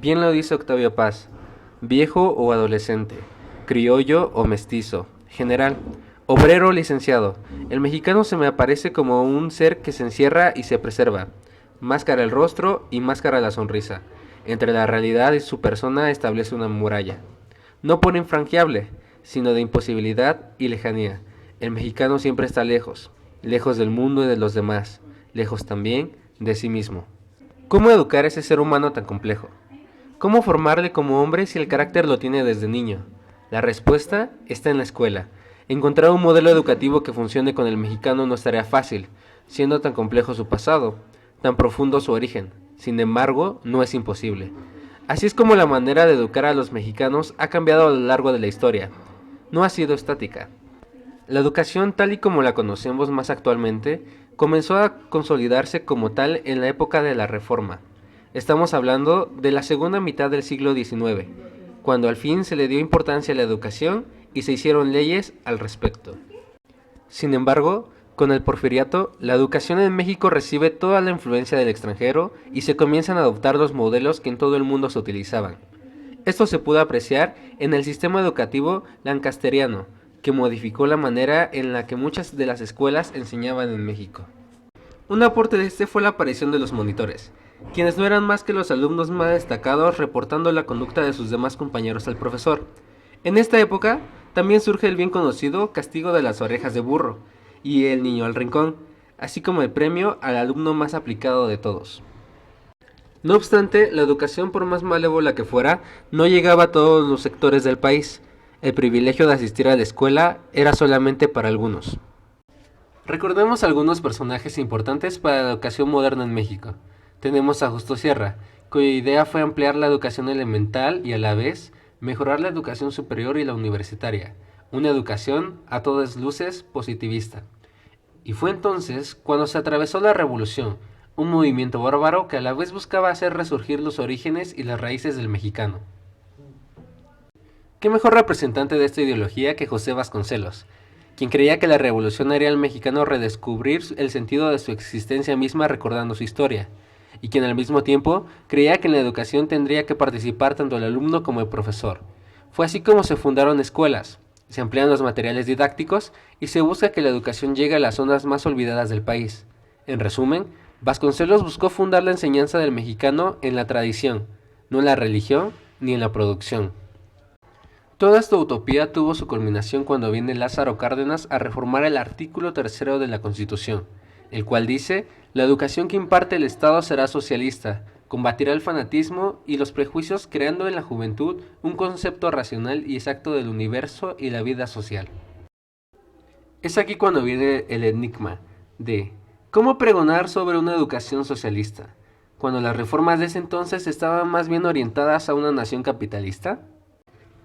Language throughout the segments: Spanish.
Bien lo dice Octavio Paz: viejo o adolescente, criollo o mestizo, general, obrero o licenciado. El mexicano se me aparece como un ser que se encierra y se preserva. Máscara el rostro y máscara la sonrisa. Entre la realidad y su persona establece una muralla. No por infranqueable, sino de imposibilidad y lejanía. El mexicano siempre está lejos, lejos del mundo y de los demás, lejos también de sí mismo. ¿Cómo educar a ese ser humano tan complejo? ¿Cómo formarle como hombre si el carácter lo tiene desde niño? La respuesta está en la escuela. Encontrar un modelo educativo que funcione con el mexicano no es tarea fácil, siendo tan complejo su pasado, tan profundo su origen. Sin embargo, no es imposible. Así es como la manera de educar a los mexicanos ha cambiado a lo largo de la historia. No ha sido estática. La educación tal y como la conocemos más actualmente comenzó a consolidarse como tal en la época de la Reforma. Estamos hablando de la segunda mitad del siglo XIX, cuando al fin se le dio importancia a la educación y se hicieron leyes al respecto. Sin embargo, con el porfiriato, la educación en México recibe toda la influencia del extranjero y se comienzan a adoptar los modelos que en todo el mundo se utilizaban. Esto se pudo apreciar en el sistema educativo lancasteriano, que modificó la manera en la que muchas de las escuelas enseñaban en México. Un aporte de este fue la aparición de los monitores, quienes no eran más que los alumnos más destacados reportando la conducta de sus demás compañeros al profesor. En esta época también surge el bien conocido castigo de las orejas de burro y el niño al rincón, así como el premio al alumno más aplicado de todos. No obstante, la educación, por más malévola que fuera, no llegaba a todos los sectores del país. El privilegio de asistir a la escuela era solamente para algunos. Recordemos algunos personajes importantes para la educación moderna en México. Tenemos a Justo Sierra, cuya idea fue ampliar la educación elemental y a la vez mejorar la educación superior y la universitaria, una educación a todas luces positivista. Y fue entonces cuando se atravesó la revolución, un movimiento bárbaro que a la vez buscaba hacer resurgir los orígenes y las raíces del mexicano. ¿Qué mejor representante de esta ideología que José Vasconcelos, quien creía que la revolución haría al mexicano redescubrir el sentido de su existencia misma recordando su historia, y quien al mismo tiempo creía que en la educación tendría que participar tanto el alumno como el profesor? Fue así como se fundaron escuelas, se amplían los materiales didácticos y se busca que la educación llegue a las zonas más olvidadas del país. En resumen, Vasconcelos buscó fundar la enseñanza del mexicano en la tradición, no en la religión ni en la producción. Toda esta utopía tuvo su culminación cuando viene Lázaro Cárdenas a reformar el artículo tercero de la Constitución, el cual dice: la educación que imparte el Estado será socialista, combatirá el fanatismo y los prejuicios, creando en la juventud un concepto racional y exacto del universo y la vida social. Es aquí cuando viene el enigma de ¿cómo pregonar sobre una educación socialista, cuando las reformas de ese entonces estaban más bien orientadas a una nación capitalista?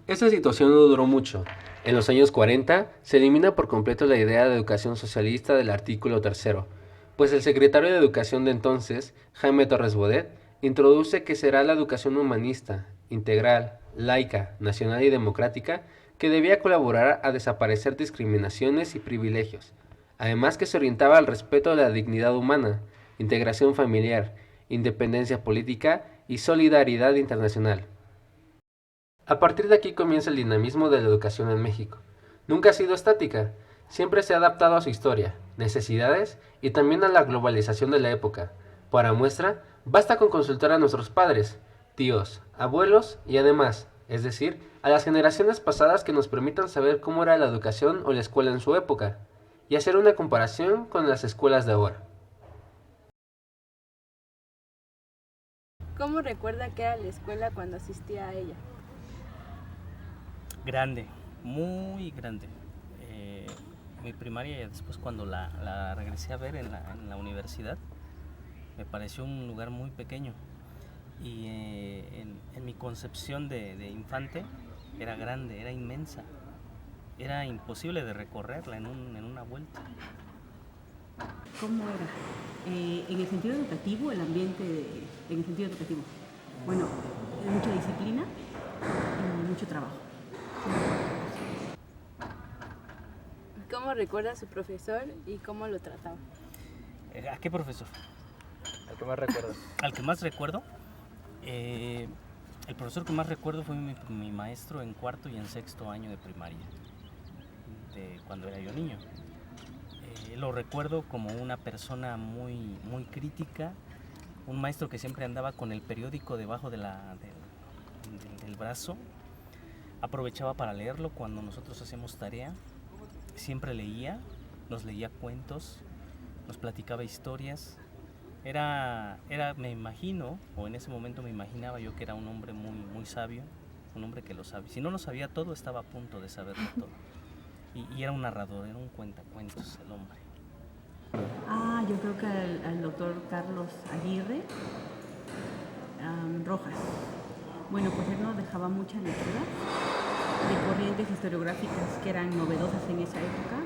Esta situación no duró mucho. En los años 40 se elimina por completo la idea de educación socialista del artículo tercero, pues el secretario de Educación de entonces, Jaime Torres Bodet, introduce que será la educación humanista, integral, laica, nacional y democrática que debía colaborar a desaparecer discriminaciones y privilegios, además que se orientaba al respeto de la dignidad humana, integración familiar, independencia política y solidaridad internacional. A partir de aquí comienza el dinamismo de la educación en México. Nunca ha sido estática, siempre se ha adaptado a su historia, necesidades y también a la globalización de la época. Para muestra, basta con consultar a nuestros padres, tíos, abuelos y además, es decir, a las generaciones pasadas que nos permitan saber cómo era la educación o la escuela en su época, y hacer una comparación con las escuelas de ahora. ¿Cómo recuerda que era la escuela cuando asistía a ella? Grande, muy grande. Mi primaria y después cuando la regresé a ver en la universidad, me pareció un lugar muy pequeño. Y en mi concepción de infante era grande, era inmensa. Era imposible de recorrerla en una vuelta. ¿Cómo era? En el sentido educativo, el ambiente, en el sentido educativo. Bueno, mucha disciplina y mucho trabajo. ¿Cómo recuerda a su profesor y cómo lo trataba? ¿A qué profesor? ¿Al que más recuerdas? Al que más recuerdo, El profesor que más recuerdo fue mi maestro en cuarto y en sexto año de primaria, de cuando era yo niño. Lo recuerdo como una persona muy crítica, un maestro que siempre andaba con el periódico debajo del brazo, aprovechaba para leerlo cuando nosotros hacíamos tarea, siempre leía, nos leía cuentos, nos platicaba historias. Me imagino, o en ese momento me imaginaba yo que era un hombre muy sabio, un hombre que lo sabía. Si no lo sabía todo, estaba a punto de saberlo todo. Y era un narrador, era un cuentacuentos el hombre. Yo creo que al doctor Carlos Aguirre Rojas. Bueno, pues él nos dejaba mucha lectura de corrientes historiográficas que eran novedosas en esa época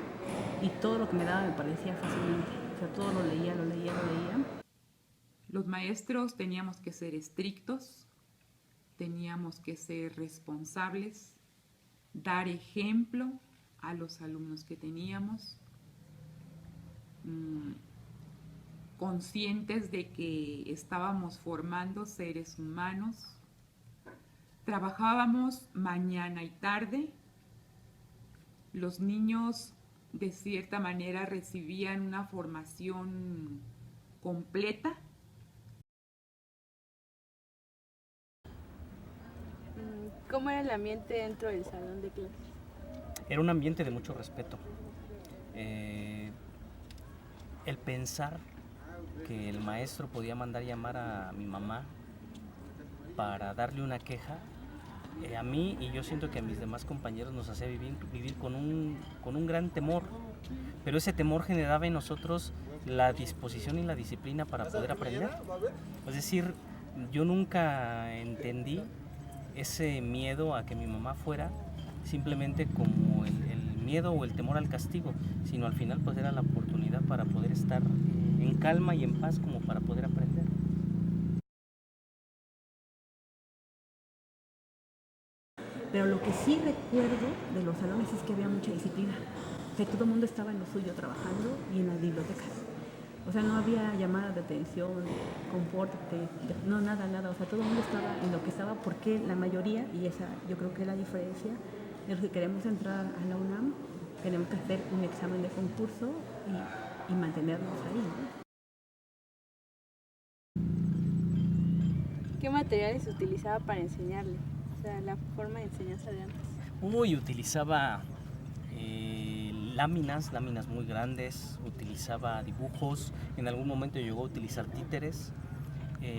y todo lo que me daba me parecía fascinante. O sea, todo lo leía. Los maestros teníamos que ser estrictos, teníamos que ser responsables, dar ejemplo a los alumnos que teníamos, conscientes de que estábamos formando seres humanos. Trabajábamos mañana y tarde. Los niños de cierta manera recibían una formación completa. ¿Cómo era el ambiente dentro del salón de clases? Era un ambiente de mucho respeto. El pensar que el maestro podía mandar llamar a mi mamá para darle una queja, a mí y yo siento que a mis demás compañeros nos hacía vivir con un gran temor, pero ese temor generaba en nosotros la disposición y la disciplina para poder aprender. Es decir, yo nunca entendí ese miedo a que mi mamá fuera simplemente como el miedo o el temor al castigo, sino al final pues era la oportunidad para poder estar en calma y en paz como para poder aprender. Pero lo que sí recuerdo de los salones es que había mucha disciplina. O sea, todo el mundo estaba en lo suyo trabajando y en las bibliotecas. O sea, no había llamadas de atención, compórtate, no, nada. O sea, todo el mundo estaba en lo que estaba porque la mayoría, y esa yo creo que es la diferencia, de los que queremos entrar a la UNAM, tenemos que hacer un examen de concurso y mantenernos ahí, ¿no? ¿Qué materiales utilizaba para enseñarle? O sea, la forma de enseñanza de antes. Utilizaba láminas muy grandes, utilizaba dibujos, en algún momento llegó a utilizar títeres,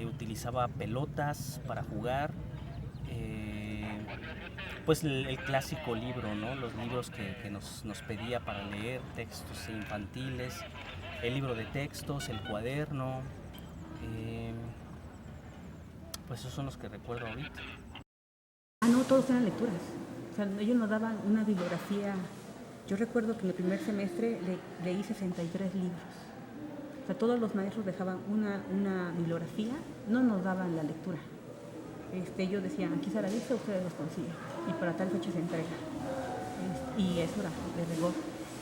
utilizaba pelotas para jugar, pues el clásico libro, ¿no? Los libros que nos pedía para leer, textos infantiles, el libro de textos, el cuaderno, pues esos son los que recuerdo ahorita. No, todos eran lecturas. O sea, ellos nos daban una bibliografía. Yo recuerdo que en el primer semestre leí 63 libros. O sea, todos los maestros dejaban una bibliografía, no nos daban la lectura. Ellos decían, aquí está la lista, ustedes los consiguen. Y para tal fecha se entrega. Y eso era de rigor.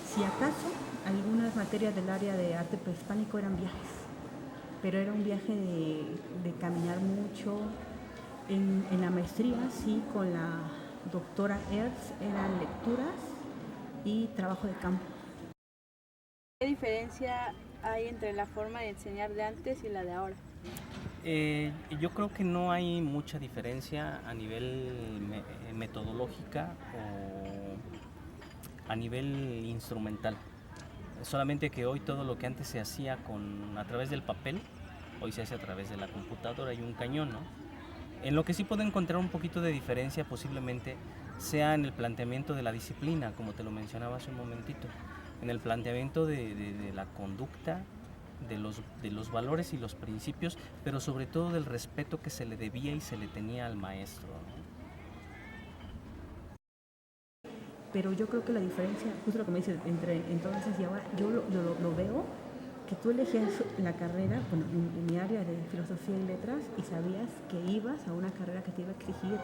Si acaso, algunas materias del área de arte prehispánico eran viajes. Pero era un viaje de caminar mucho. En la maestría, sí, con la doctora Ertz, eran lecturas y trabajo de campo. ¿Qué diferencia hay entre la forma de enseñar de antes y la de ahora? Yo creo que no hay mucha diferencia a nivel metodológica o a nivel instrumental. Solamente que hoy todo lo que antes se hacía a través del papel, hoy se hace a través de la computadora y un cañón, ¿no? En lo que sí puedo encontrar un poquito de diferencia posiblemente sea en el planteamiento de la disciplina, como te lo mencionaba hace un momentito, en el planteamiento de la conducta, de los valores y los principios, pero sobre todo del respeto que se le debía y se le tenía al maestro, ¿no? Pero yo creo que la diferencia, justo lo que me dices, entre entonces y ahora, yo lo veo, que tú elegías la carrera, bueno, en mi área de filosofía y letras, y sabías que ibas a una carrera que te iba a exigir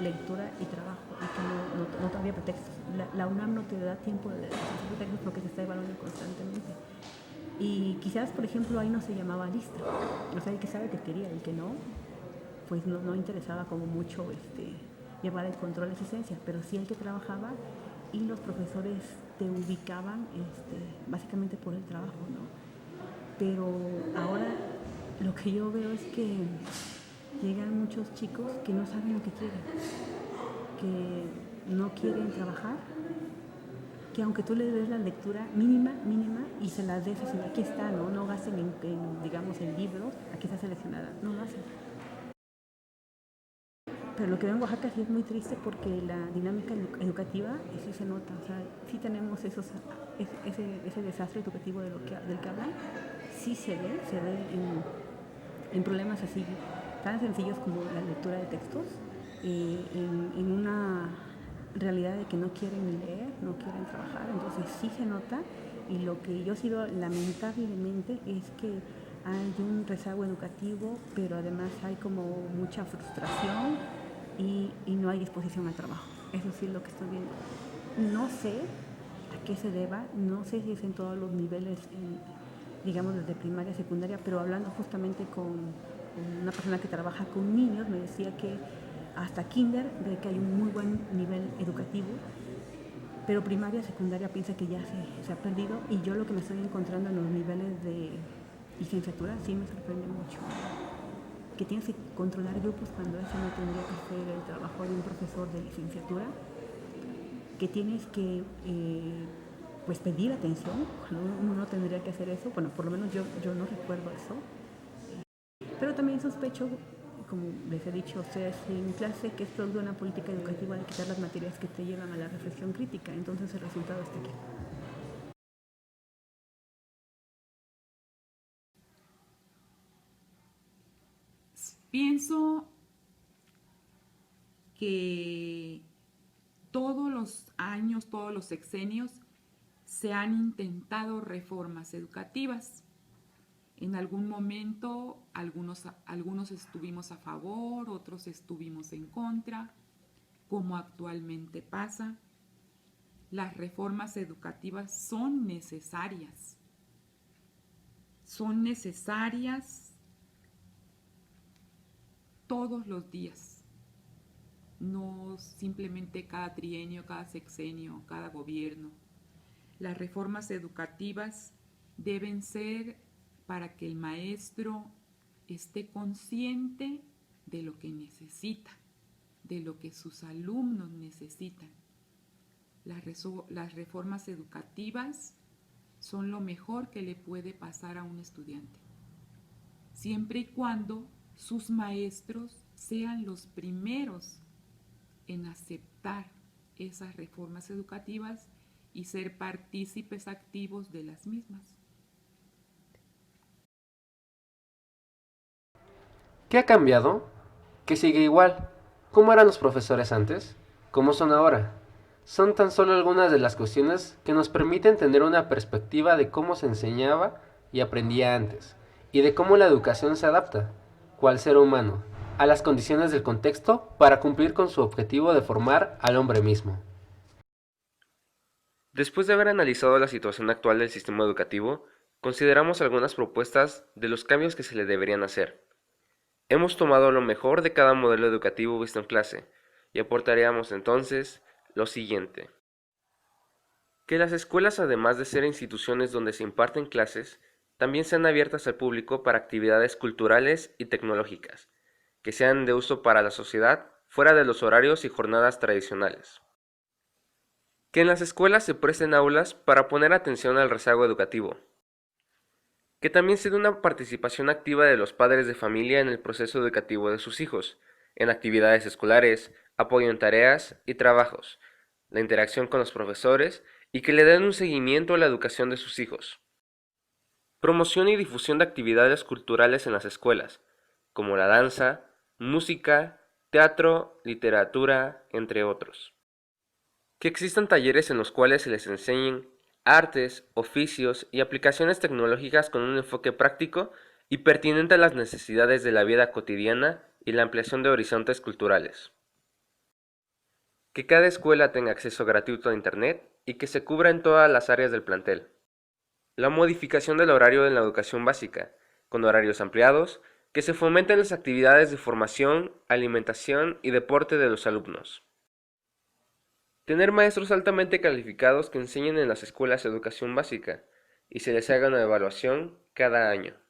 lectura y trabajo, y que no te había pretextos. La UNAM no te da tiempo de hacer pretextos porque se está evaluando constantemente. Y quizás, por ejemplo, ahí no se llamaba lista. O sea, el que sabe que quería, el que no, pues no interesaba como mucho llevar el control de asistencia, pero sí el que trabajaba, y los profesores te ubicaban básicamente por el trabajo, ¿no? Pero ahora lo que yo veo es que llegan muchos chicos que no saben lo que quieren, que no quieren trabajar, que aunque tú les des la lectura mínima, y se las des así, aquí está, no gasten digamos, en libros, aquí está seleccionada, no lo hacen. Pero lo que veo en Oaxaca sí es muy triste porque la dinámica educativa sí se nota, o sea, sí tenemos ese desastre educativo del que hablan, sí se ve en problemas así tan sencillos como la lectura de textos, en una realidad de que no quieren ni leer, no quieren trabajar, entonces sí se nota, y lo que yo sigo lamentablemente es que hay un rezago educativo, pero además hay como mucha frustración y no hay disposición al trabajo. Eso sí es lo que estoy viendo. No sé a qué se deba, no sé si es en todos los niveles, digamos desde primaria, secundaria, pero hablando justamente con una persona que trabaja con niños, me decía que hasta kinder ve que hay un muy buen nivel educativo, pero primaria, secundaria piensa que ya se ha perdido, y yo lo que me estoy encontrando en los niveles de licenciatura sí me sorprende mucho, que tienes que controlar grupos cuando eso no tendría que ser el trabajo de un profesor de licenciatura, que tienes que pues pedir atención, uno no tendría que hacer eso, bueno, por lo menos yo no recuerdo eso, pero también sospecho, como les he dicho a ustedes en clase, que es producto de una política educativa de quitar las materias que te llevan a la reflexión crítica, entonces el resultado está aquí. Pienso que todos los años, todos los sexenios, se han intentado reformas educativas. En algún momento algunos estuvimos a favor, otros estuvimos en contra, como actualmente pasa. Las reformas educativas son necesarias. Son necesarias todos los días, no simplemente cada trienio, cada sexenio, cada gobierno. Las reformas educativas deben ser para que el maestro esté consciente de lo que necesita, de lo que sus alumnos necesitan. Las reformas educativas son lo mejor que le puede pasar a un estudiante, siempre y cuando sus maestros sean los primeros en aceptar esas reformas educativas y ser partícipes activos de las mismas. ¿Qué ha cambiado? ¿Qué sigue igual? ¿Cómo eran los profesores antes? ¿Cómo son ahora? Son tan solo algunas de las cuestiones que nos permiten tener una perspectiva de cómo se enseñaba y aprendía antes, y de cómo la educación se adapta, cual ser humano, a las condiciones del contexto para cumplir con su objetivo de formar al hombre mismo. Después de haber analizado la situación actual del sistema educativo, consideramos algunas propuestas de los cambios que se le deberían hacer. Hemos tomado lo mejor de cada modelo educativo visto en clase y aportaríamos entonces lo siguiente. Que las escuelas, además de ser instituciones donde se imparten clases, también sean abiertas al público para actividades culturales y tecnológicas, que sean de uso para la sociedad fuera de los horarios y jornadas tradicionales. Que en las escuelas se presten aulas para poner atención al rezago educativo. Que también se dé una participación activa de los padres de familia en el proceso educativo de sus hijos, en actividades escolares, apoyo en tareas y trabajos, la interacción con los profesores y que le den un seguimiento a la educación de sus hijos. Promoción y difusión de actividades culturales en las escuelas, como la danza, música, teatro, literatura, entre otros. Que existan talleres en los cuales se les enseñen artes, oficios y aplicaciones tecnológicas con un enfoque práctico y pertinente a las necesidades de la vida cotidiana y la ampliación de horizontes culturales. Que cada escuela tenga acceso gratuito a Internet y que se cubra en todas las áreas del plantel. La modificación del horario en la educación básica, con horarios ampliados, Que se fomenten las actividades de formación, alimentación y deporte de los alumnos. Tener maestros altamente calificados que enseñen en las escuelas educación básica y se les haga una evaluación cada año.